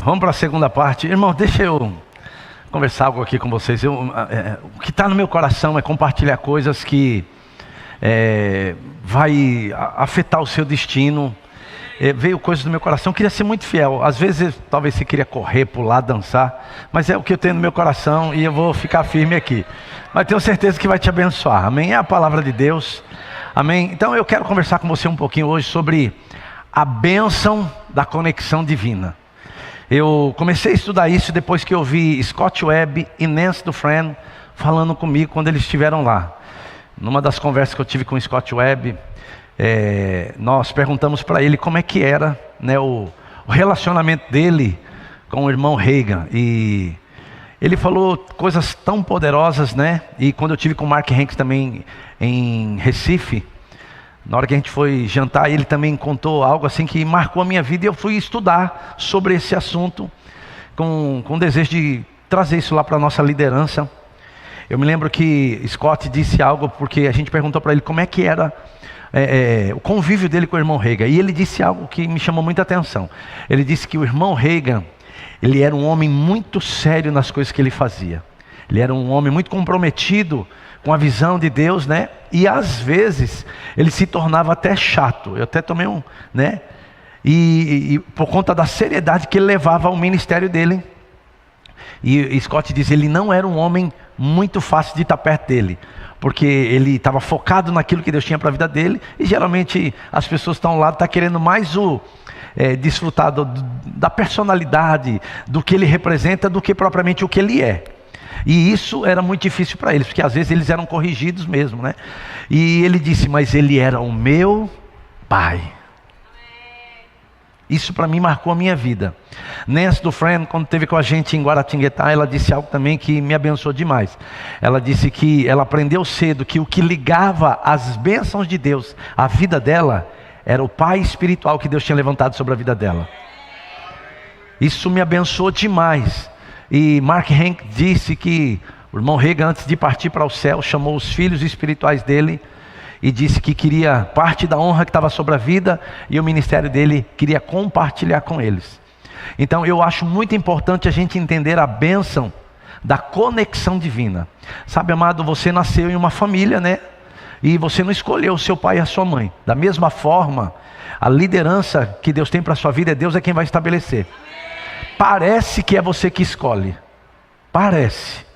Vamos para a segunda parte. Irmão, deixa eu conversar algo aqui com vocês. O que está no meu coração é compartilhar coisas que vai afetar o seu destino. Veio coisas do meu coração, eu queria ser muito fiel. Às vezes, talvez você queria correr, pular, dançar, mas é o que eu tenho no meu coração e eu vou ficar firme aqui. Mas tenho certeza que vai te abençoar, amém? É a palavra de Deus, amém? Então eu quero conversar com você um pouquinho hoje sobre a bênção da conexão divina. Eu comecei a estudar isso depois que eu vi Scott Webb e Nancy Dufresne falando comigo quando eles estiveram lá. Numa das conversas que eu tive com o Scott Webb, nós perguntamos para ele como é que era, né, o relacionamento dele com o irmão Reagan. E ele falou coisas tão poderosas, né? E quando eu tive com o Mark Hanks também em Recife, na hora que a gente foi jantar, ele também contou algo assim que marcou a minha vida. E eu fui estudar sobre esse assunto com o desejo de trazer isso lá para a nossa liderança. Eu me lembro que Scott disse algo, porque a gente perguntou para ele como é que era o convívio dele com o irmão Reagan. E ele disse algo que me chamou muita atenção. Ele disse que o irmão Reagan, ele era um homem muito sério nas coisas que ele fazia. Ele era um homem muito comprometido com a visão de Deus, né? E às vezes ele se tornava até chato. Eu até tomei né? E por conta da seriedade que ele levava ao ministério dele. E Scott diz, ele não era um homem muito fácil de estar perto dele, porque ele estava focado naquilo que Deus tinha para a vida dele. E geralmente as pessoas que estão ao lado estão querendo mais desfrutar da personalidade, do que ele representa, do que propriamente o que ele é. E isso era muito difícil para eles, porque às vezes eles eram corrigidos mesmo, né? E ele disse, mas ele era o meu pai. Isso para mim marcou a minha vida. Nancy Dufresne, quando esteve com a gente em Guaratinguetá, ela disse algo também que me abençoou demais. Ela disse que ela aprendeu cedo que o que ligava as bênçãos de Deus à vida dela era o pai espiritual que Deus tinha levantado sobre a vida dela. Isso me abençoou demais. E Mark Hank disse que o irmão Reagan, antes de partir para o céu, chamou os filhos espirituais dele e disse que queria parte da honra que estava sobre a vida, e o ministério dele queria compartilhar com eles. Então eu acho muito importante a gente entender a bênção da conexão divina. Sabe, amado, você nasceu em uma família, né? E você não escolheu o seu pai e a sua mãe. Da mesma forma, a liderança que Deus tem para a sua vida, Deus é quem vai estabelecer. Parece que é você que escolhe, parece,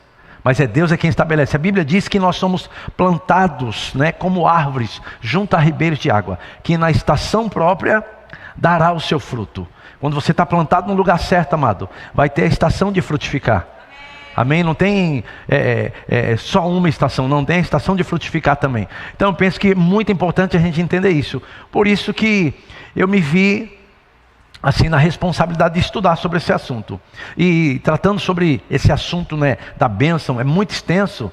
mas é Deus é quem estabelece. A Bíblia diz que nós somos plantados, né, como árvores junto a ribeiros de água, que na estação própria dará o seu fruto. Quando você está plantado no lugar certo, amado, vai ter a estação de frutificar. Amém? Não tem só uma estação, não tem a estação de frutificar também. Então eu penso que é muito importante a gente entender isso. Por isso que eu me vi assim na responsabilidade de estudar sobre esse assunto. E tratando sobre esse assunto, né, da bênção, é muito extenso.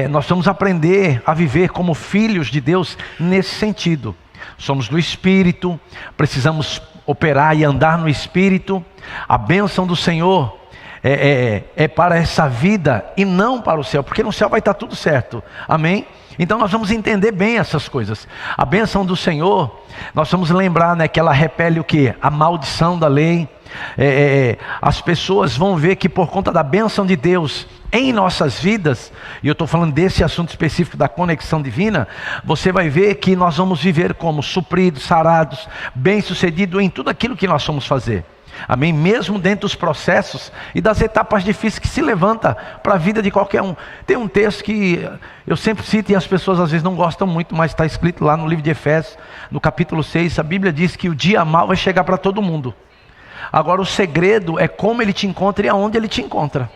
Nós vamos aprender a viver como filhos de Deus nesse sentido. Somos do Espírito, precisamos operar e andar no Espírito. A bênção do Senhor é para essa vida e não para o céu, porque no céu vai estar tudo certo, amém? Então nós vamos entender bem essas coisas. A bênção do Senhor, nós vamos lembrar, né, que ela repele o quê? A maldição da lei. As pessoas vão ver que por conta da bênção de Deus em nossas vidas, e eu estou falando desse assunto específico da conexão divina, você vai ver que nós vamos viver como supridos, sarados, bem-sucedidos em tudo aquilo que nós vamos fazer. Amém? Mesmo dentro dos processos e das etapas difíceis que se levanta para a vida de qualquer um. Tem um texto que eu sempre cito e as pessoas às vezes não gostam muito, mas está escrito lá no livro de Efésios, no capítulo 6, a Bíblia diz que o dia mau vai chegar para todo mundo. Agora o segredo é como ele te encontra e aonde ele te encontra.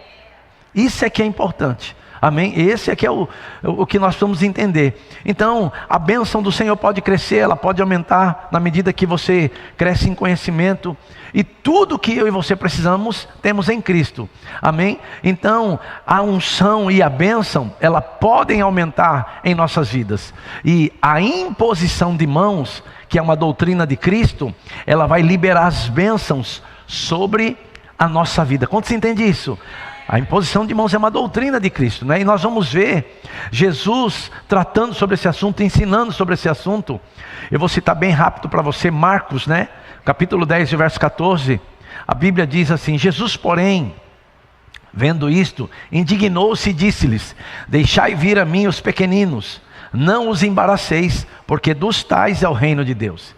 Isso é que é importante. Amém? Esse é que é o que nós precisamos entender. Então, a bênção do Senhor pode crescer, ela pode aumentar na medida que você cresce em conhecimento. E tudo que eu e você precisamos, temos em Cristo. Amém? Então, a unção e a bênção, ela podem aumentar em nossas vidas. E a imposição de mãos, que é uma doutrina de Cristo, ela vai liberar as bênçãos sobre a nossa vida. Quanto você entende isso? A imposição de mãos é uma doutrina de Cristo, né? E nós vamos ver Jesus tratando sobre esse assunto, ensinando sobre esse assunto. Eu vou citar bem rápido para você, Marcos, né? Capítulo 10, verso 14. A Bíblia diz assim: Jesus, porém, vendo isto, indignou-se e disse-lhes: deixai vir a mim os pequeninos, não os embaraceis, porque dos tais é o reino de Deus.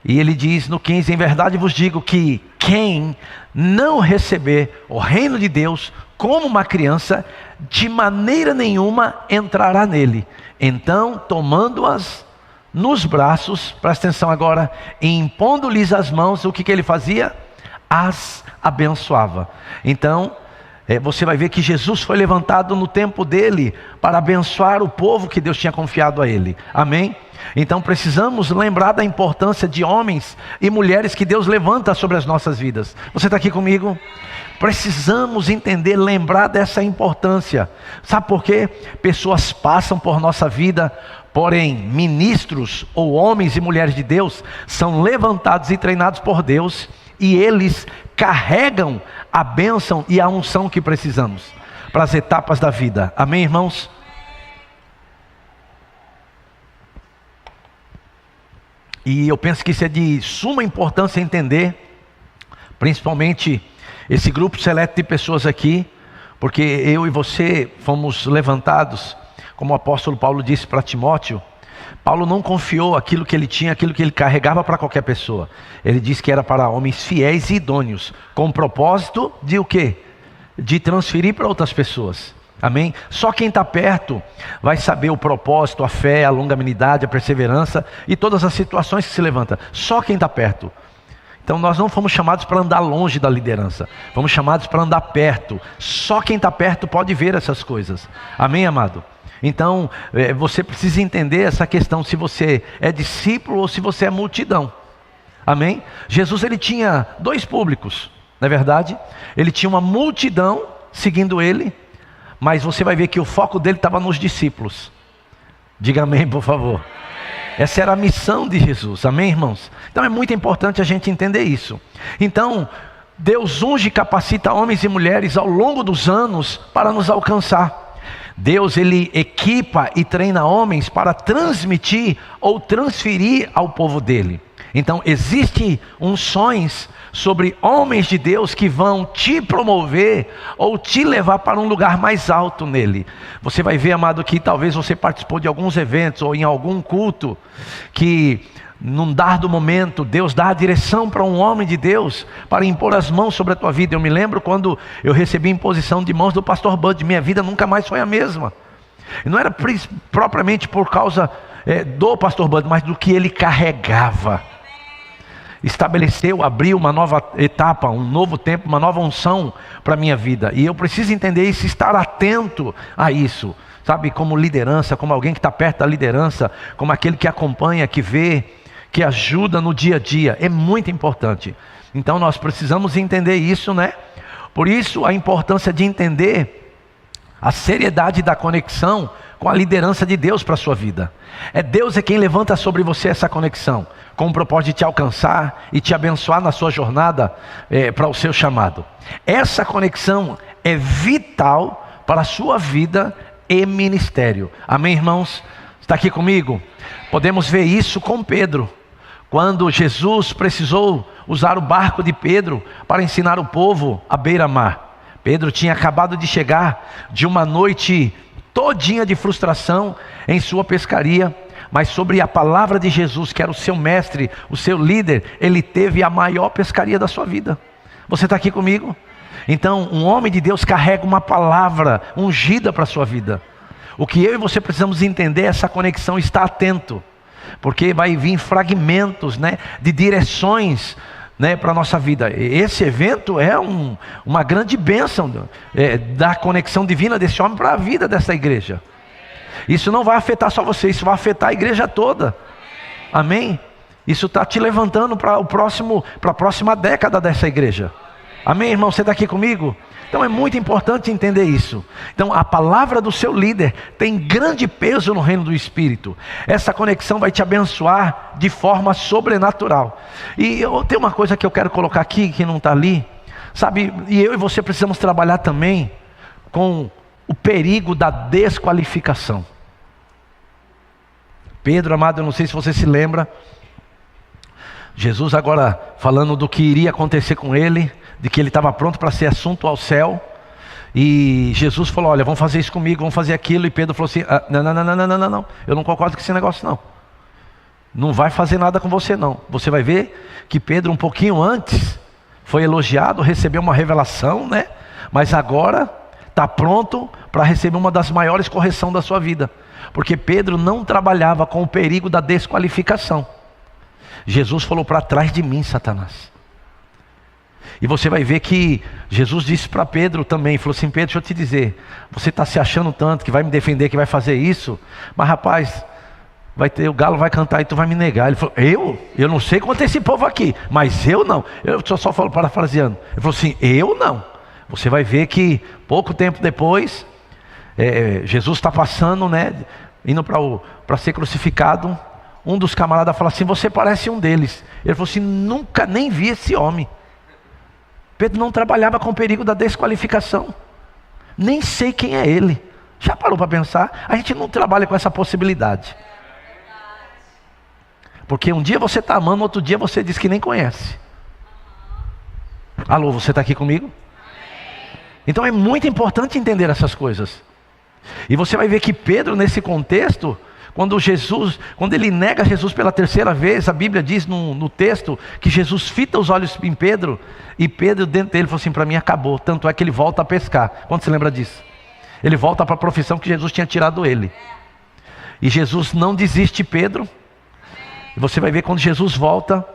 E ele diz no 15: em verdade vos digo que quem não receber o reino de Deus como uma criança, de maneira nenhuma entrará nele. Então, tomando-as nos braços, presta atenção agora, e impondo-lhes as mãos, o que ele fazia? As abençoava. Então, você vai ver que Jesus foi levantado no tempo dele para abençoar o povo que Deus tinha confiado a ele. Amém? Então precisamos lembrar da importância de homens e mulheres que Deus levanta sobre as nossas vidas. Você está aqui comigo? Precisamos entender, lembrar dessa importância. Sabe por quê? Pessoas passam por nossa vida, porém ministros ou homens e mulheres de Deus são levantados e treinados por Deus, e eles carregam a bênção e a unção que precisamos para as etapas da vida. Amém, irmãos? E eu penso que isso é de suma importância entender, principalmente esse grupo seleto de pessoas aqui, porque eu e você fomos levantados, como o apóstolo Paulo disse para Timóteo. Paulo não confiou aquilo que ele tinha, aquilo que ele carregava para qualquer pessoa. Ele disse que era para homens fiéis e idôneos, com o propósito de o quê? De transferir para outras pessoas. Amém? Só quem está perto vai saber o propósito, a fé, a longanimidade, a perseverança e todas as situações que se levantam. Só quem está perto. Então nós não fomos chamados para andar longe da liderança, fomos chamados para andar perto. Só quem está perto pode ver essas coisas. Amém, amado? Então você precisa entender essa questão, se você é discípulo ou se você é multidão. Amém? Jesus, ele tinha dois públicos, não é verdade? Ele tinha uma multidão seguindo ele, mas você vai ver que o foco dele estava nos discípulos. Diga amém, por favor. Essa era a missão de Jesus, amém, irmãos? Então é muito importante a gente entender isso. Então, Deus unge e capacita homens e mulheres ao longo dos anos para nos alcançar. Deus, ele equipa e treina homens para transmitir ou transferir ao povo dele. Então, existem unções sobre homens de Deus que vão te promover ou te levar para um lugar mais alto nele. Você vai ver, amado, que talvez você participou de alguns eventos ou em algum culto, que num dado momento Deus dá a direção para um homem de Deus para impor as mãos sobre a tua vida. Eu me lembro quando eu recebi a imposição de mãos do pastor Bud, minha vida nunca mais foi a mesma. E não era propriamente por causa do pastor Bud, mas do que ele carregava. Estabeleceu, abriu uma nova etapa, um novo tempo, uma nova unção para a minha vida. E eu preciso entender isso, estar atento a isso. Sabe, como liderança, como alguém que está perto da liderança, como aquele que acompanha, que vê, que ajuda no dia a dia. É muito importante. Então nós precisamos entender isso, né? Por isso a importância de entender a seriedade da conexão com a liderança de Deus para a sua vida. Deus é quem levanta sobre você essa conexão, com o propósito de te alcançar e te abençoar na sua jornada para o seu chamado. Essa conexão é vital para a sua vida e ministério. Amém, irmãos? Está aqui comigo? Podemos ver isso com Pedro. Quando Jesus precisou usar o barco de Pedro para ensinar o povo à beira-mar. Pedro tinha acabado de chegar de uma noite todinha de frustração em sua pescaria, mas sobre a palavra de Jesus, que era o seu mestre, o seu líder, ele teve a maior pescaria da sua vida. Você está aqui comigo? Então, um homem de Deus carrega uma palavra ungida para a sua vida. O que eu e você precisamos entender é essa conexão, estar atento, porque vai vir fragmentos, né, de direções né, para a nossa vida. Esse evento é uma grande bênção da conexão divina desse homem para a vida dessa igreja. Isso não vai afetar só você, isso vai afetar a igreja toda. Amém? Isso está te levantando para a próxima década dessa igreja. Amém, irmão? Você está aqui comigo? Então é muito importante entender isso. Então a palavra do seu líder tem grande peso no reino do Espírito. Essa conexão vai te abençoar de forma sobrenatural. E tem uma coisa que eu quero colocar aqui, que não está ali. Sabe, e eu e você precisamos trabalhar também com o perigo da desqualificação. Pedro, amado, eu não sei se você se lembra. Jesus agora falando do que iria acontecer com ele, de que ele estava pronto para ser assunto ao céu. E Jesus falou, olha, vamos fazer isso comigo, vamos fazer aquilo. E Pedro falou assim, não, eu não concordo com esse negócio não. Não vai fazer nada com você não. Você vai ver que Pedro um pouquinho antes foi elogiado, recebeu uma revelação, né? Mas agora está pronto para receber uma das maiores correções da sua vida. Porque Pedro não trabalhava com o perigo da desqualificação. Jesus falou, para trás de mim, Satanás. E você vai ver que Jesus disse para Pedro também, falou assim, Pedro, deixa eu te dizer, você está se achando tanto que vai me defender, que vai fazer isso, mas rapaz, o galo vai cantar e tu vai me negar. Ele falou, eu não sei quanto é esse povo aqui, mas eu não. Eu só falo parafraseando. Ele falou assim, eu não. Você vai ver que pouco tempo depois, Jesus está passando, né, indo para ser crucificado. Um dos camaradas fala assim, você parece um deles. Ele falou assim, nunca nem vi esse homem. Pedro não trabalhava com o perigo da desqualificação. Nem sei quem é ele. Já parou para pensar? A gente não trabalha com essa possibilidade. Porque um dia você está amando, outro dia você diz que nem conhece. Alô, você está aqui comigo? Então é muito importante entender essas coisas. E você vai ver que Pedro, nesse contexto, quando ele nega Jesus pela terceira vez, a Bíblia diz no texto que Jesus fita os olhos em Pedro, e Pedro dentro dele falou assim, para mim acabou. Tanto é que ele volta a pescar. Quando você lembra disso? Ele volta para a profissão que Jesus tinha tirado ele. E Jesus não desiste de Pedro. E você vai ver quando Jesus volta,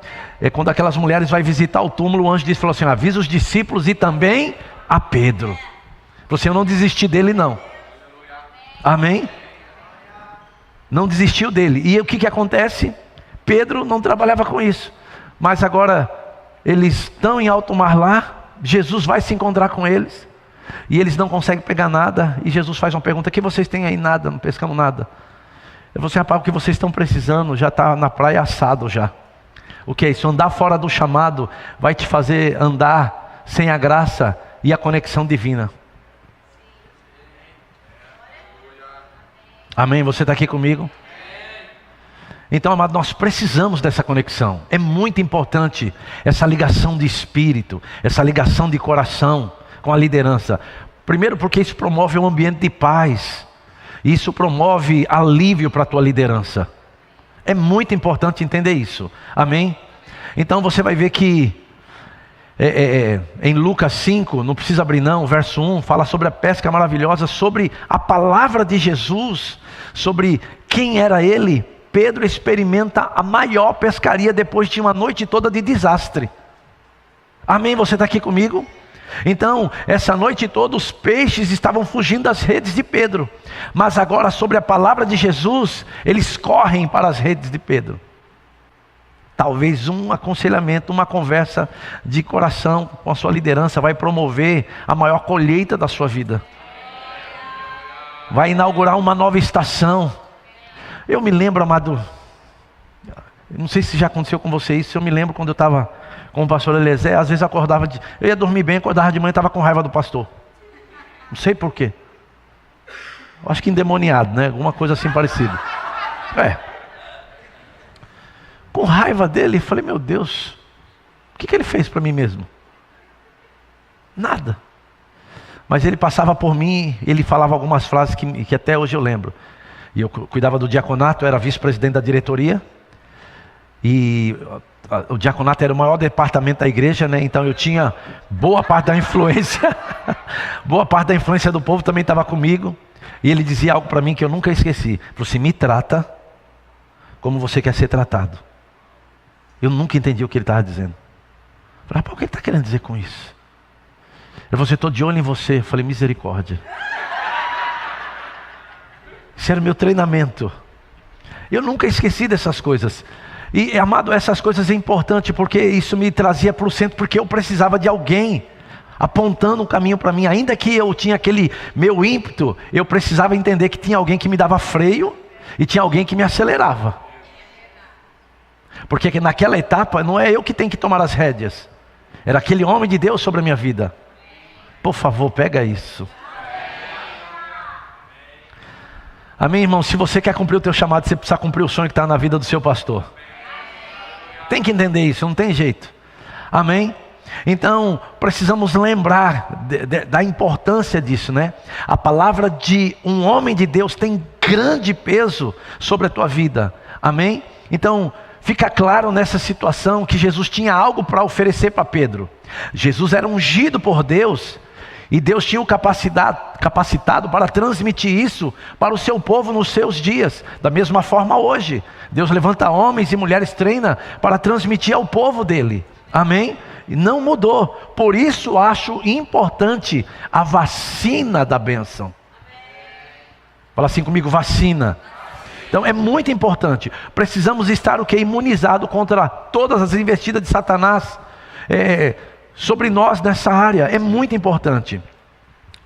quando aquelas mulheres vão visitar o túmulo, o anjo falou assim, avisa os discípulos e também a Pedro. Falou assim, eu não desisti dele não. Amém? Não desistiu dele. E o que acontece? Pedro não trabalhava com isso. Mas agora eles estão em alto mar lá, Jesus vai se encontrar com eles, e eles não conseguem pegar nada, e Jesus faz uma pergunta, o que vocês têm aí? Nada, não pescamos nada. Eu vou assim, rapaz, o que vocês estão precisando, já está na praia assado já. O que é isso? Andar fora do chamado vai te fazer andar sem a graça e a conexão divina. Amém? Você está aqui comigo? Então, amado, nós precisamos dessa conexão. É muito importante essa ligação de espírito, essa ligação de coração com a liderança. Primeiro porque isso promove um ambiente de paz. Isso promove alívio para a tua liderança. É muito importante entender isso. Amém? Então você vai ver que em Lucas 5, não precisa abrir não, verso 1, fala sobre a pesca maravilhosa, sobre a palavra de Jesus, sobre quem era ele. Pedro experimenta a maior pescaria depois de uma noite toda de desastre. Amém? Você está aqui comigo? Então, essa noite toda os peixes estavam fugindo das redes de Pedro. Mas agora, sobre a palavra de Jesus, eles correm para as redes de Pedro. Talvez um aconselhamento, uma conversa de coração com a sua liderança vai promover a maior colheita da sua vida. Vai inaugurar uma nova estação. Eu me lembro, amado, não sei se já aconteceu com você isso, eu me lembro quando eu estava com o pastor Eliezer, às vezes eu ia dormir bem, acordava de manhã e estava com raiva do pastor. Não sei porquê. Acho que endemoniado, né? Alguma coisa assim parecida. Com raiva dele, falei, meu Deus, o que ele fez para mim mesmo? Nada. Mas ele passava por mim, ele falava algumas frases que até hoje eu lembro. E eu cuidava do diaconato, eu era vice-presidente da diretoria. E o diaconato era o maior departamento da igreja, né? Então eu tinha boa parte da influência. Boa parte da influência do povo também estava comigo. E ele dizia algo para mim que eu nunca esqueci. Ele falou assim, me trata como você quer ser tratado. Eu nunca entendi o que ele estava dizendo. Falei, rapaz, o que ele está querendo dizer com isso? Ele falou, estou de olho em você. Eu falei, misericórdia. Isso era o meu treinamento. Eu nunca esqueci dessas coisas. E, amado, essas coisas é importante, porque isso me trazia para o centro, porque eu precisava de alguém apontando um caminho para mim. Ainda que eu tinha aquele meu ímpeto, eu precisava entender que tinha alguém que me dava freio e tinha alguém que me acelerava. Porque naquela etapa não é eu que tenho que tomar as rédeas, era aquele homem de Deus sobre a minha vida. Por favor, pega isso. Amém, irmão? Se você quer cumprir o teu chamado, você precisa cumprir o sonho que está na vida do seu pastor. Tem que entender isso, não tem jeito. Amém? Então, precisamos lembrar da importância disso, né? A palavra de um homem de Deus tem grande peso sobre a tua vida. Amém? Então, fica claro nessa situação que Jesus tinha algo para oferecer para Pedro. Jesus era ungido por Deus, e Deus tinha o capacitado para transmitir isso para o seu povo nos seus dias. Da mesma forma hoje, Deus levanta homens e mulheres, treina para transmitir ao povo dele. Amém? E não mudou. Por isso acho importante a vacina da bênção. Fala assim comigo, vacina. Então é muito importante. Precisamos estar o que? Imunizado contra todas as investidas de Satanás sobre nós nessa área. É muito importante.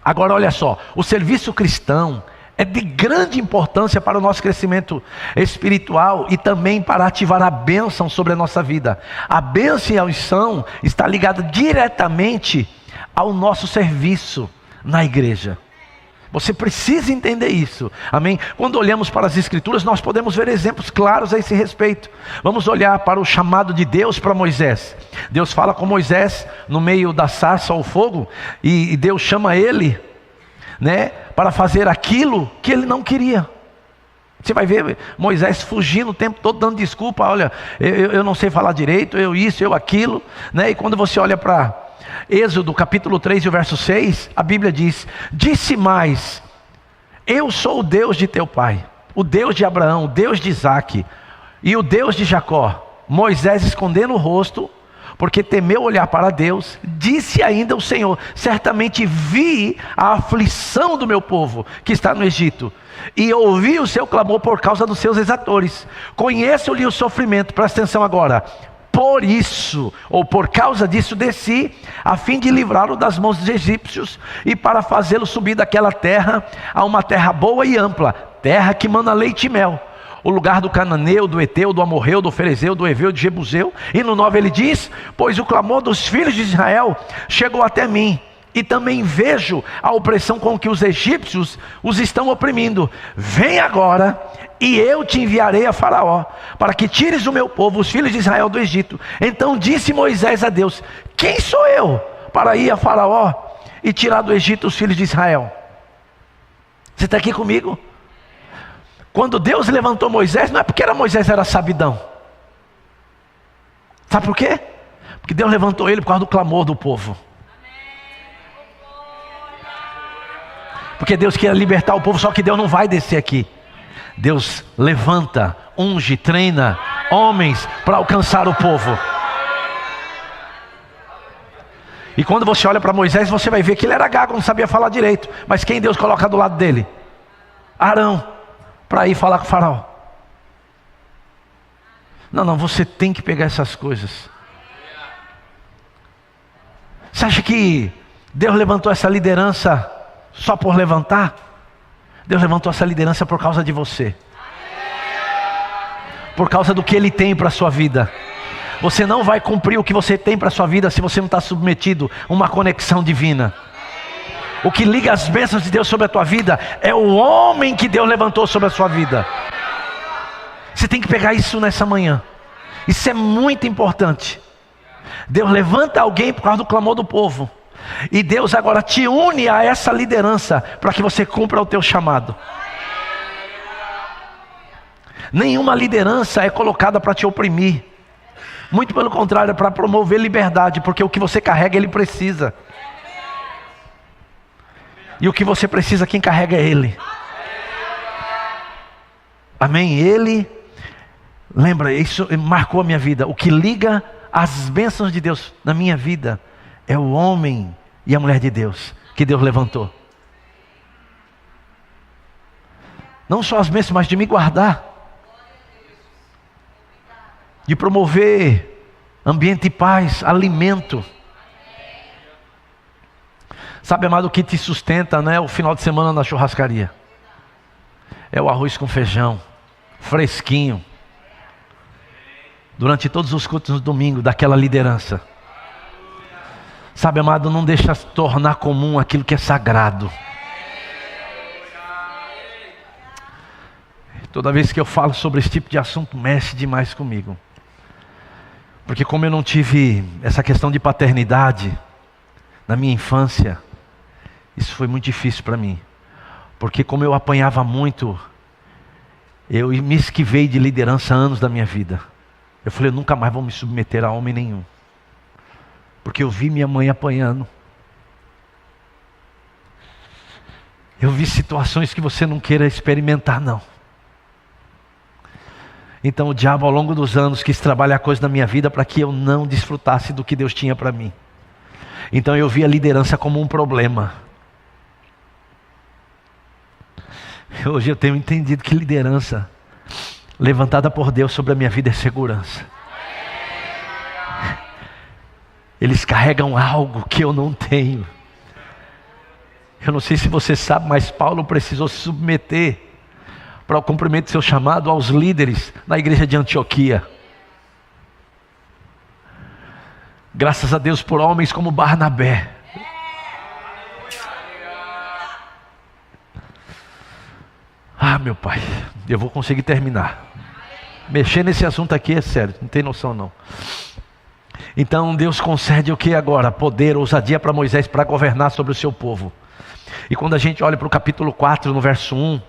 Agora olha só, o serviço cristão é de grande importância para o nosso crescimento espiritual e também para ativar a bênção sobre a nossa vida. A bênção e a unção está ligada diretamente ao nosso serviço na igreja. Você precisa entender isso, amém? Quando olhamos para as Escrituras, nós podemos ver exemplos claros a esse respeito. Vamos olhar para o chamado de Deus para Moisés. Deus fala com Moisés no meio da sarça ao fogo, e Deus chama ele, né, para fazer aquilo que ele não queria. Você vai ver Moisés fugindo o tempo todo, dando desculpa. Olha, eu não sei falar direito, eu isso, eu aquilo, né? E quando você olha para Êxodo capítulo 3 e o verso 6, a Bíblia diz: disse mais, eu sou o Deus de teu pai, o Deus de Abraão, o Deus de Isaque e o Deus de Jacó. Moisés, escondendo o rosto, porque temeu olhar para Deus, disse ainda o Senhor: certamente vi a aflição do meu povo que está no Egito, e ouvi o seu clamor por causa dos seus exatores. Conheço-lhe o sofrimento. Presta atenção agora. Por isso, ou por causa disso, desci, a fim de livrá-lo das mãos dos egípcios, e para fazê-lo subir daquela terra a uma terra boa e ampla, terra que mana leite e mel, o lugar do cananeu, do eteu, do amorreu, do ferezeu, do heveu, do jebuseu. E no 9 ele diz: pois o clamor dos filhos de Israel chegou até mim, e também vejo a opressão com que os egípcios os estão oprimindo. Vem agora, e eu te enviarei a Faraó, para que tires o meu povo, os filhos de Israel, do Egito. Então disse Moisés a Deus: quem sou eu para ir a Faraó e tirar do Egito os filhos de Israel? Você está aqui comigo? Quando Deus levantou Moisés, não é porque Moisés era sabidão. Sabe por quê? Porque Deus levantou ele por causa do clamor do povo. Porque Deus queria libertar o povo, só que Deus não vai descer aqui. Deus levanta, unge, treina homens para alcançar o povo. E quando você olha para Moisés, você vai ver que ele era gago, não sabia falar direito. Mas quem Deus coloca do lado dele? Arão, para ir falar com o faraó. Não, você tem que pegar essas coisas. Você acha que Deus levantou essa liderança só por levantar? Deus levantou essa liderança por causa de você, por causa do que Ele tem para a sua vida. Você não vai cumprir o que você tem para a sua vida se você não está submetido a uma conexão divina. O que liga as bênçãos de Deus sobre a tua vida é o homem que Deus levantou sobre a sua vida. Você tem que pegar isso nessa manhã. Isso é muito importante. Deus levanta alguém por causa do clamor do povo, e Deus agora te une a essa liderança para que você cumpra o teu chamado. Nenhuma liderança é colocada para te oprimir. Muito pelo contrário, é para promover liberdade, porque o que você carrega Ele precisa. E o que você precisa, quem carrega é Ele. Amém? Ele, lembra, isso marcou a minha vida. O que liga as bênçãos de Deus na minha vida é o homem e a mulher de Deus que Deus levantou. Não só as bênçãos, mas de me guardar, de promover ambiente de paz, alimento. Sabe, amado, o que te sustenta não é o final de semana na churrascaria, é o arroz com feijão, fresquinho, durante todos os cultos no domingo, daquela liderança. Sabe, amado, não deixa se tornar comum aquilo que é sagrado. Toda vez que eu falo sobre esse tipo de assunto, mexe demais comigo. Porque como eu não tive essa questão de paternidade na minha infância, isso foi muito difícil para mim. Porque como eu apanhava muito, eu me esquivei de liderança anos da minha vida. Eu falei, eu nunca mais vou me submeter a homem nenhum. Porque eu vi minha mãe apanhando. Eu vi situações que você não queira experimentar, não. Então o diabo ao longo dos anos quis trabalhar coisas na minha vida para que eu não desfrutasse do que Deus tinha para mim. Então eu vi a liderança como um problema. Hoje eu tenho entendido que liderança levantada por Deus sobre a minha vida é segurança. Eles carregam algo que eu não tenho. Eu não sei se você sabe, mas Paulo precisou se submeter para o cumprimento do seu chamado aos líderes na igreja de Antioquia. Graças a Deus por homens como Barnabé. Ah, meu pai, eu vou conseguir terminar. Mexer nesse assunto aqui é sério, não tem noção não. Então Deus concede o que agora? Poder, ousadia para Moisés para governar sobre o seu povo. E quando a gente olha para o capítulo 4, no verso 1,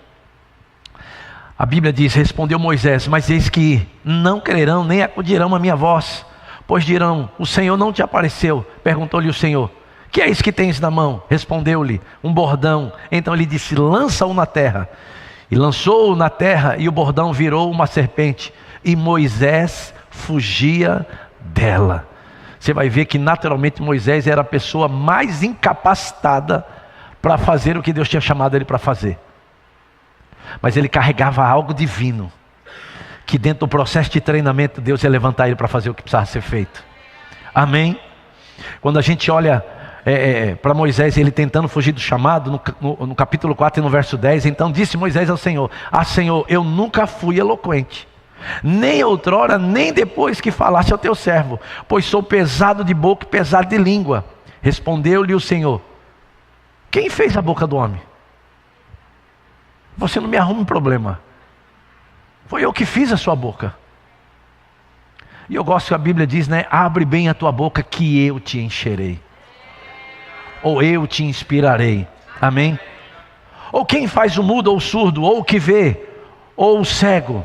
a Bíblia diz, respondeu Moisés, mas eis que não crerão, nem acudirão à minha voz, pois dirão, o Senhor não te apareceu. Perguntou-lhe o Senhor, que é isso que tens na mão? Respondeu-lhe, um bordão. Então ele disse, lança-o na terra. E lançou-o na terra, e o bordão virou uma serpente, e Moisés fugia dela. Você vai ver que naturalmente Moisés era a pessoa mais incapacitada para fazer o que Deus tinha chamado ele para fazer. Mas ele carregava algo divino, que dentro do processo de treinamento Deus ia levantar ele para fazer o que precisava ser feito. Amém? Quando a gente olha para Moisés, ele tentando fugir do chamado, no capítulo 4 e no verso 10, então disse Moisés ao Senhor, Senhor, eu nunca fui eloquente, nem outrora, nem depois que falaste ao teu servo, pois sou pesado de boca e pesado de língua. Respondeu-lhe o Senhor, quem fez a boca do homem? Você não me arruma um problema. Foi eu que fiz a sua boca. E eu gosto que a Bíblia diz, né? Abre bem a tua boca que eu te encherei. Ou eu te inspirarei. Amém? Ou quem faz o mudo ou o surdo, ou o que vê, ou o cego.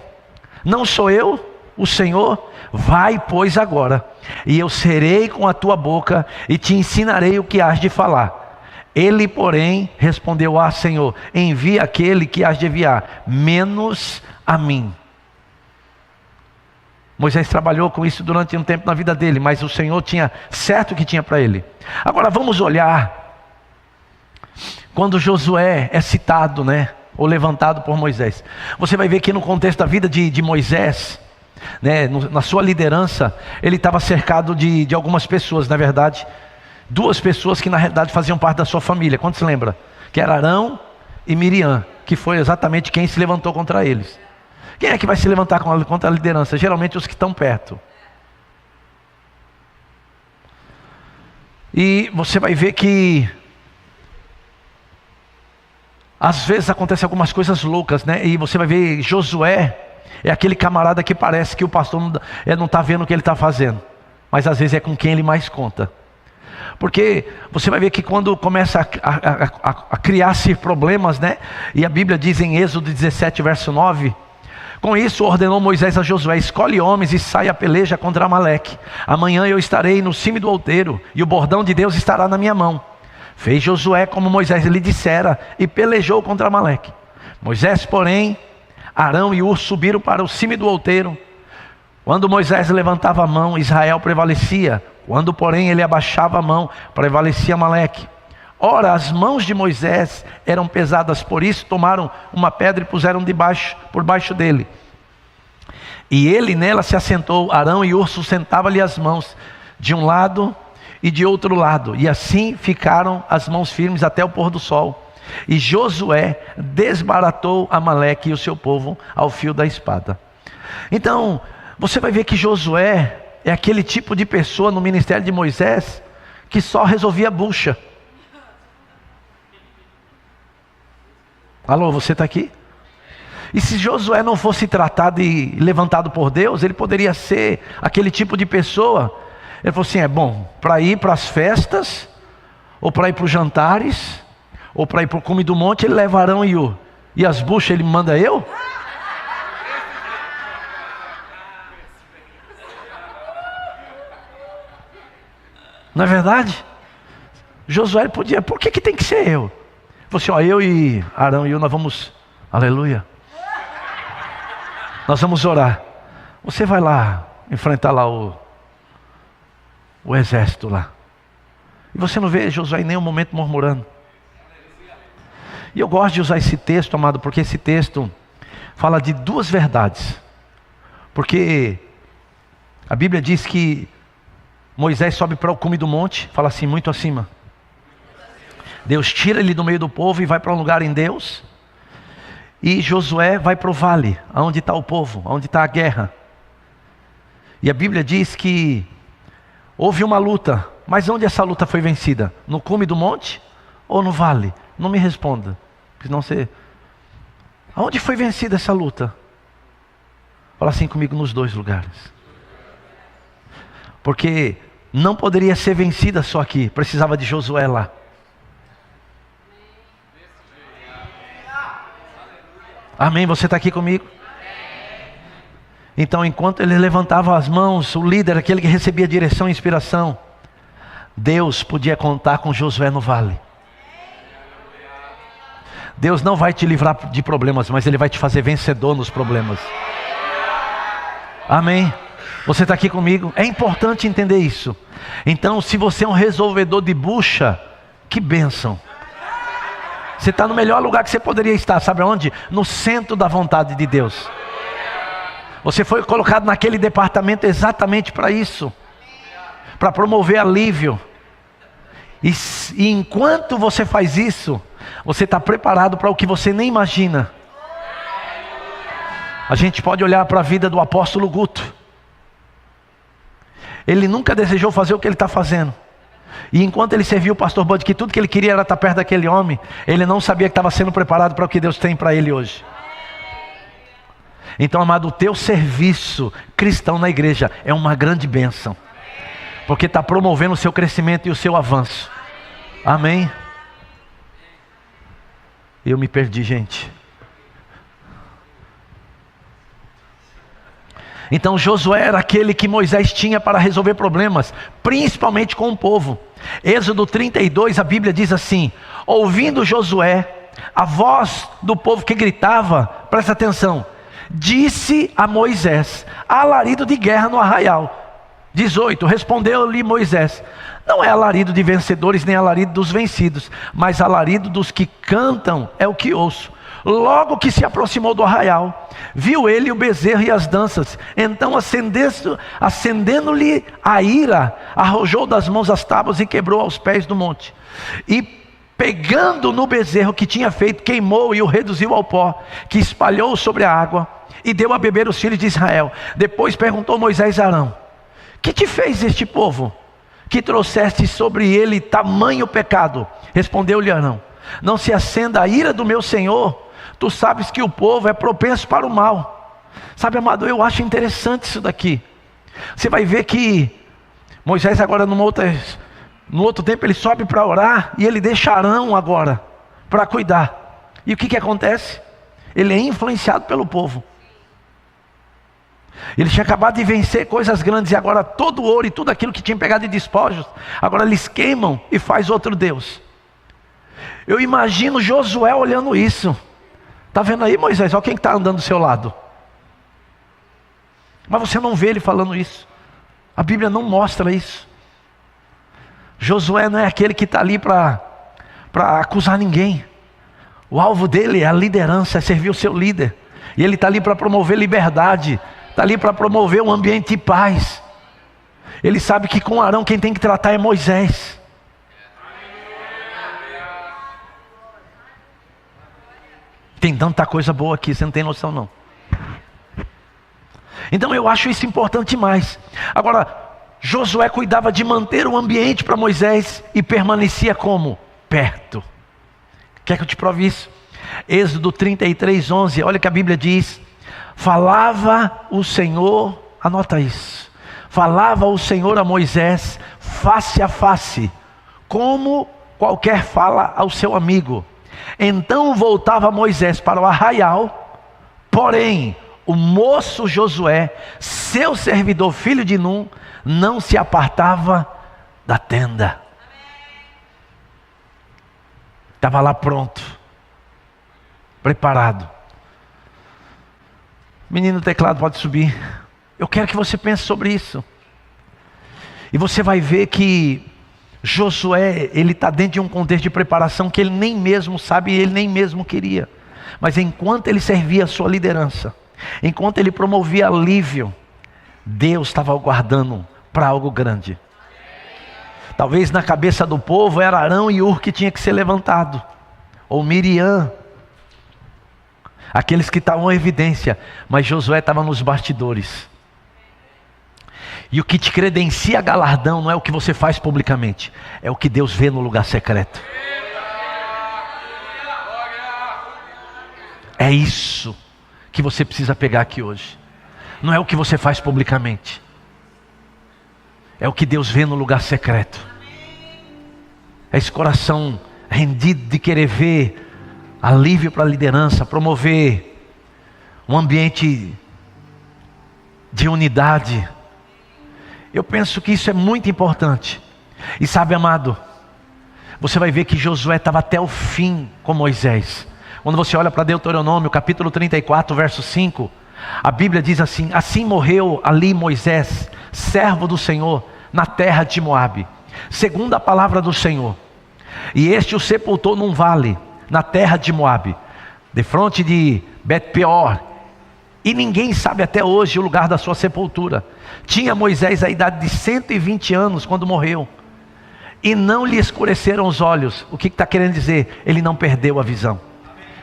Não sou eu, o Senhor? Vai, pois, agora. E eu serei com a tua boca e te ensinarei o que has de falar. Ele, porém, respondeu, Senhor, envia aquele que has de enviar, menos a mim. Moisés trabalhou com isso durante um tempo na vida dele, mas o Senhor tinha certo o que tinha para ele. Agora vamos olhar, quando Josué é citado, né, ou levantado por Moisés. Você vai ver que no contexto da vida de Moisés, né, na sua liderança, ele estava cercado de algumas pessoas, na verdade, duas pessoas que na realidade faziam parte da sua família. Quantos se lembra? Que era Arão e Miriam, que foi exatamente quem se levantou contra eles. Quem é que vai se levantar contra a liderança? Geralmente os que estão perto. E você vai ver que às vezes acontecem algumas coisas loucas, né? E você vai ver Josué é aquele camarada que parece que o pastor não está vendo o que ele está fazendo, mas às vezes é com quem ele mais conta. Porque você vai ver que quando começa a criar-se problemas, né? E a Bíblia diz em Êxodo 17, verso 9, com isso ordenou Moisés a Josué, escolhe homens e sai a peleja contra Amaleque. Amanhã eu estarei no cimo do outeiro, e o bordão de Deus estará na minha mão. Fez Josué como Moisés lhe dissera, e pelejou contra Amaleque. Moisés, porém, Arão e Hur subiram para o cimo do outeiro, Quando Moisés levantava a mão, Israel prevalecia. Quando, porém, ele abaixava a mão, prevalecia Amaleque. Ora, as mãos de Moisés eram pesadas, por isso tomaram uma pedra e puseram por baixo dele. E ele nela se assentou. Arão e Hur sustentavam-lhe as mãos de um lado e de outro lado. E assim ficaram as mãos firmes até o pôr do sol. E Josué desbaratou Amaleque e o seu povo ao fio da espada. Então, você vai ver que Josué é aquele tipo de pessoa no ministério de Moisés que só resolvia bucha. Alô, você está aqui? E se Josué não fosse tratado e levantado por Deus, ele poderia ser aquele tipo de pessoa. Ele falou assim, para ir para as festas, ou para ir para os jantares, ou para ir para o cume do monte, ele leva Arão e Hur. E as buchas ele manda eu? Não é verdade? Josué podia, por que tem que ser eu? Ele falou assim, eu e Arão e Hur, nós vamos, aleluia, nós vamos orar. Você vai lá, enfrentar lá o exército lá. E você não vê Josué em nenhum momento murmurando. E eu gosto de usar esse texto, amado, porque esse texto fala de duas verdades. Porque a Bíblia diz que Moisés sobe para o cume do monte, fala assim, muito acima. Deus tira ele do meio do povo e vai para um lugar em Deus. E Josué vai para o vale, onde está o povo, onde está a guerra. E a Bíblia diz que houve uma luta, mas onde essa luta foi vencida? No cume do monte ou no vale? Não me responda, senão você... Aonde foi vencida essa luta? Fala assim comigo, nos dois lugares. Porque não poderia ser vencida só aqui, precisava de Josué lá. Amém, você está aqui comigo? Então, enquanto ele levantava as mãos, o líder, aquele que recebia direção e inspiração, Deus podia contar com Josué no vale. Deus não vai te livrar de problemas, mas Ele vai te fazer vencedor nos problemas. Amém? Você está aqui comigo? É importante entender isso. Então, se você é um resolvedor de bucha, que bênção. Você está no melhor lugar que você poderia estar, sabe onde? No centro da vontade de Deus. Você foi colocado naquele departamento exatamente para isso, para promover alívio. E enquanto você faz isso, você está preparado para o que você nem imagina. A gente pode olhar para a vida do apóstolo Guto. Ele nunca desejou fazer o que ele está fazendo. E enquanto ele serviu o pastor Bud, que tudo que ele queria era estar perto daquele homem, ele não sabia que estava sendo preparado para o que Deus tem para ele hoje. Então, amado, o teu serviço cristão na igreja é uma grande bênção, porque está promovendo o seu crescimento e o seu avanço. Amém? Eu me perdi, gente. Então Josué era aquele que Moisés tinha para resolver problemas, principalmente com o povo. Êxodo 32, a Bíblia diz assim: ouvindo Josué a voz do povo que gritava, presta atenção, disse a Moisés: alarido de guerra no arraial. 18, respondeu-lhe Moisés: não é alarido de vencedores, nem alarido dos vencidos, mas alarido dos que cantam é o que ouço. Logo que se aproximou do arraial, viu ele o bezerro e as danças. Então acendendo-lhe a ira, arrojou das mãos as tábuas e quebrou aos pés do monte. E pegando no bezerro que tinha feito, queimou e o reduziu ao pó, que espalhou sobre a água, e deu a beber os filhos de Israel. Depois perguntou Moisés a Arão: que te fez este povo, que trouxeste sobre ele tamanho pecado? Respondeu-lhe Arão: não se acenda a ira do meu senhor, tu sabes que o povo é propenso para o mal. Sabe, amado, eu acho interessante isso daqui. Você vai ver que Moisés agora no outro tempo ele sobe para orar, e ele deixa Arão agora para cuidar. E o que acontece? Ele é influenciado pelo povo. Ele tinha acabado de vencer coisas grandes, e agora todo o ouro e tudo aquilo que tinha pegado de despojos, agora eles queimam e faz outro Deus. Eu imagino Josué olhando isso. Está vendo aí, Moisés? Olha quem está andando do seu lado. Mas você não vê ele falando isso. A Bíblia não mostra isso. Josué não é aquele que está ali para acusar ninguém. O alvo dele é a liderança, é servir o seu líder. E ele está ali para promover liberdade, está ali para promover um ambiente de paz. Ele sabe que com Arão quem tem que tratar é Moisés. Tem tanta coisa boa aqui, você não tem noção não. Então eu acho isso importante demais. Agora, Josué cuidava de manter o ambiente para Moisés e permanecia como? Perto. Quer que eu te prove isso? Êxodo 33:11, olha que a Bíblia diz: falava o Senhor, anota isso, falava o Senhor a Moisés face a face, como qualquer fala ao seu amigo. Então voltava Moisés para o arraial, porém o moço Josué, seu servidor, filho de Num, não se apartava da tenda. Estava lá pronto, preparado. Menino do teclado, pode subir. Eu quero que você pense sobre isso. E você vai ver que Josué, ele está dentro de um contexto de preparação que ele nem mesmo sabe, ele nem mesmo queria. Mas enquanto ele servia a sua liderança, enquanto ele promovia alívio, Deus estava aguardando para algo grande. Talvez na cabeça do povo era Arão e Hur que tinha que ser levantado, ou Miriam, aqueles que estavam em evidência, mas Josué estava nos bastidores. E o que te credencia galardão não é o que você faz publicamente, é o que Deus vê no lugar secreto. É isso que você precisa pegar aqui hoje. Não é o que você faz publicamente, é o que Deus vê no lugar secreto. É esse coração rendido de querer ver alívio para a liderança, promover um ambiente de unidade. Eu penso que isso é muito importante. E sabe, amado, você vai ver que Josué estava até o fim com Moisés. Quando você olha para Deuteronômio, capítulo 34, verso 5, a Bíblia diz assim: assim morreu ali Moisés, servo do Senhor, na terra de Moabe, segundo a palavra do Senhor. E este o sepultou num vale, na terra de Moabe, defronte de Bet-peor. E ninguém sabe até hoje o lugar da sua sepultura. Tinha Moisés a idade de 120 anos quando morreu, e não lhe escureceram os olhos. O que está querendo dizer? Ele não perdeu a visão.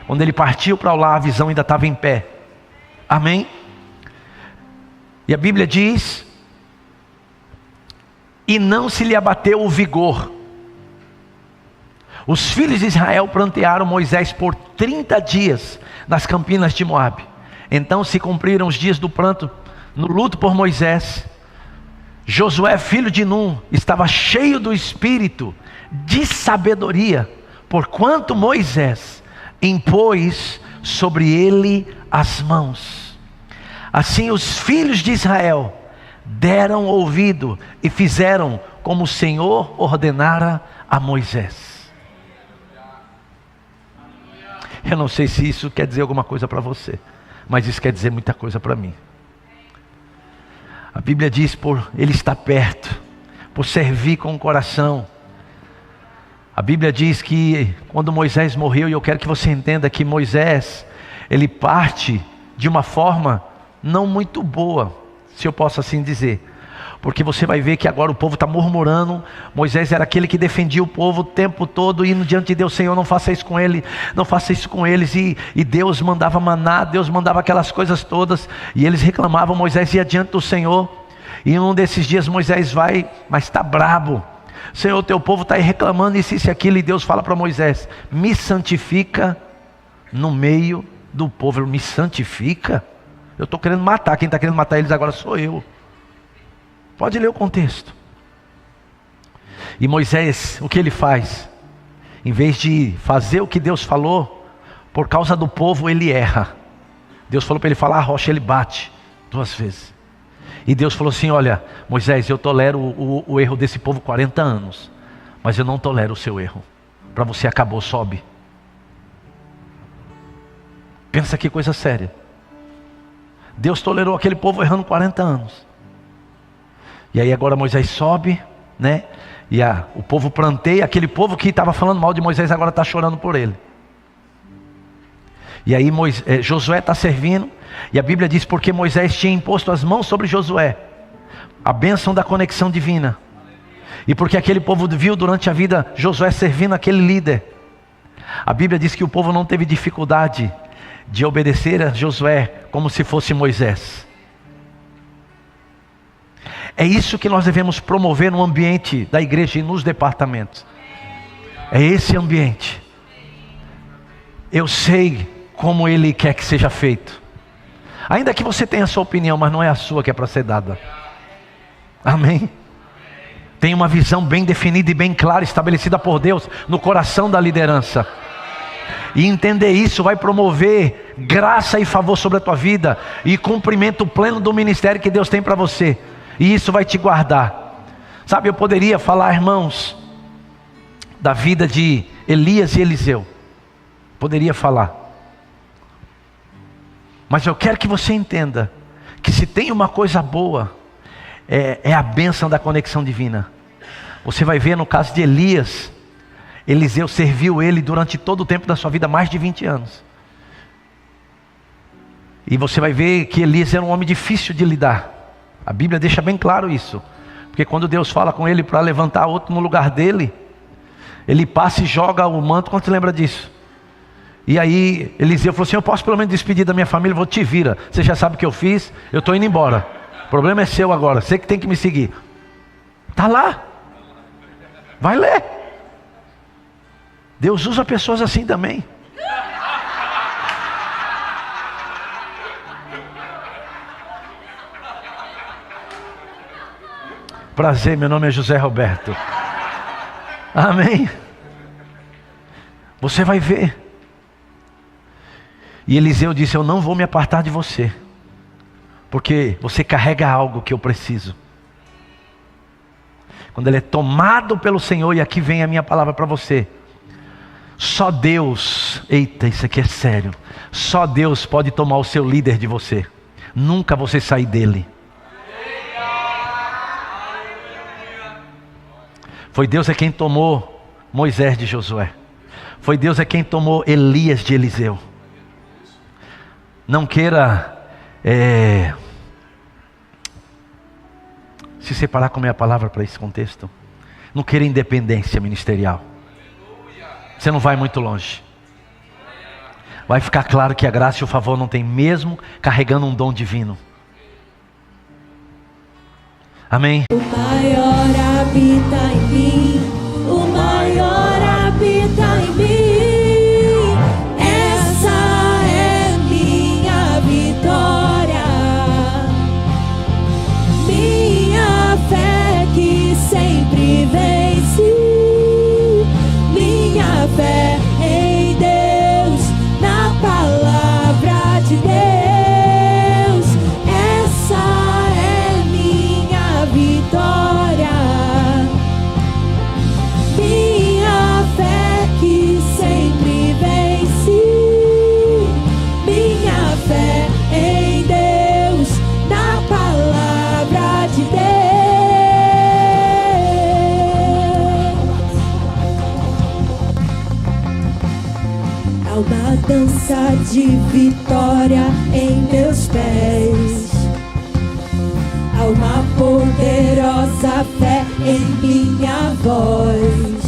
Quando ele partiu para lá, a visão ainda estava em pé. Amém? E a Bíblia diz: e não se lhe abateu o vigor. Os filhos de Israel prantearam Moisés por 30 dias nas campinas de Moabe. Então se cumpriram os dias do pranto, no luto por Moisés. Josué, filho de Num, estava cheio do espírito de sabedoria, porquanto Moisés impôs sobre ele as mãos. Assim os filhos de Israel deram ouvido e fizeram como o Senhor ordenara a Moisés. Eu não sei se isso quer dizer alguma coisa para você, mas isso quer dizer muita coisa para mim. A Bíblia diz: por ele estar perto, por servir com o coração. A Bíblia diz que quando Moisés morreu, e eu quero que você entenda que Moisés, ele parte de uma forma não muito boa, se eu posso assim dizer. Porque você vai ver que agora o povo está murmurando. Moisés era aquele que defendia o povo o tempo todo, indo diante de Deus: Senhor, não faça isso com ele, não faça isso com eles. E Deus mandava maná, Deus mandava aquelas coisas todas, e eles reclamavam. Moisés ia diante do Senhor, e um desses dias Moisés vai, mas está brabo: Senhor, teu povo está aí reclamando isso e aquilo. E Deus fala para Moisés: me santifica no meio do povo. Me santifica? Eu estou querendo matar, quem está querendo matar eles agora sou eu. Pode ler o contexto. E Moisés, o que ele faz? Em vez de fazer o que Deus falou, por causa do povo ele erra. Deus falou para ele falar a rocha, ele bate 2 vezes. E Deus falou assim: olha, Moisés, eu tolero o erro desse povo 40 anos, mas eu não tolero o seu erro. Para você acabou, sobe. Pensa que coisa séria. Deus tolerou aquele povo errando 40 anos. E aí agora Moisés sobe, né? E o povo planteia, aquele povo que estava falando mal de Moisés agora está chorando por ele. E aí Josué está servindo, e a Bíblia diz porque Moisés tinha imposto as mãos sobre Josué, a bênção da conexão divina. E porque aquele povo viu durante a vida Josué servindo aquele líder, a Bíblia diz que o povo não teve dificuldade de obedecer a Josué como se fosse Moisés. É isso que nós devemos promover no ambiente da igreja e nos departamentos. É esse ambiente. Eu sei como Ele quer que seja feito. Ainda que você tenha a sua opinião, mas não é a sua que é para ser dada. Amém? Tem uma visão bem definida e bem clara, estabelecida por Deus no coração da liderança. E entender isso vai promover graça e favor sobre a tua vida e cumprimento pleno do ministério que Deus tem para você. E isso vai te guardar. Sabe, eu poderia falar, irmãos, da vida de Elias e Eliseu. Poderia falar. Mas eu quero que você entenda que se tem uma coisa boa, é a bênção da conexão divina. Você vai ver no caso de Elias, Eliseu serviu ele durante todo o tempo da sua vida, mais de 20 anos. E você vai ver que Elias era um homem difícil de lidar. A Bíblia deixa bem claro isso. Porque quando Deus fala com ele para levantar outro no lugar dele, ele passa e joga o manto. Quando você lembra disso? E aí Eliseu falou assim: eu posso pelo menos despedir da minha família, vou te vira. Você já sabe o que eu fiz, eu estou indo embora. O problema é seu agora, você que tem que me seguir. Está lá. Vai ler. Deus usa pessoas assim também. Prazer, meu nome é José Roberto. Amém. Você vai ver. E Eliseu disse: eu não vou me apartar de você, porque você carrega algo que eu preciso. Quando ele é tomado pelo Senhor, e aqui vem a minha palavra para você. Só Deus, eita, isso aqui é sério. Só Deus pode tomar o seu líder de você. Nunca você sair dele. Foi Deus é quem tomou Moisés de Josué. Foi Deus é quem tomou Elias de Eliseu. Não queira se separar com a minha palavra para esse contexto. Não queira independência ministerial. Você não vai muito longe. Vai ficar claro que a graça e o favor não tem, mesmo carregando um dom divino. Amém. O maior habita em mim, o maior habita em mim. Essa é minha vitória, minha fé que sempre vence, minha fé em Deus, na palavra de Deus. Vitória, minha fé que sempre vence, minha fé em Deus, na palavra de Deus. Há uma dança de vitória em meus pés. Há uma poderosa fé em minha voz.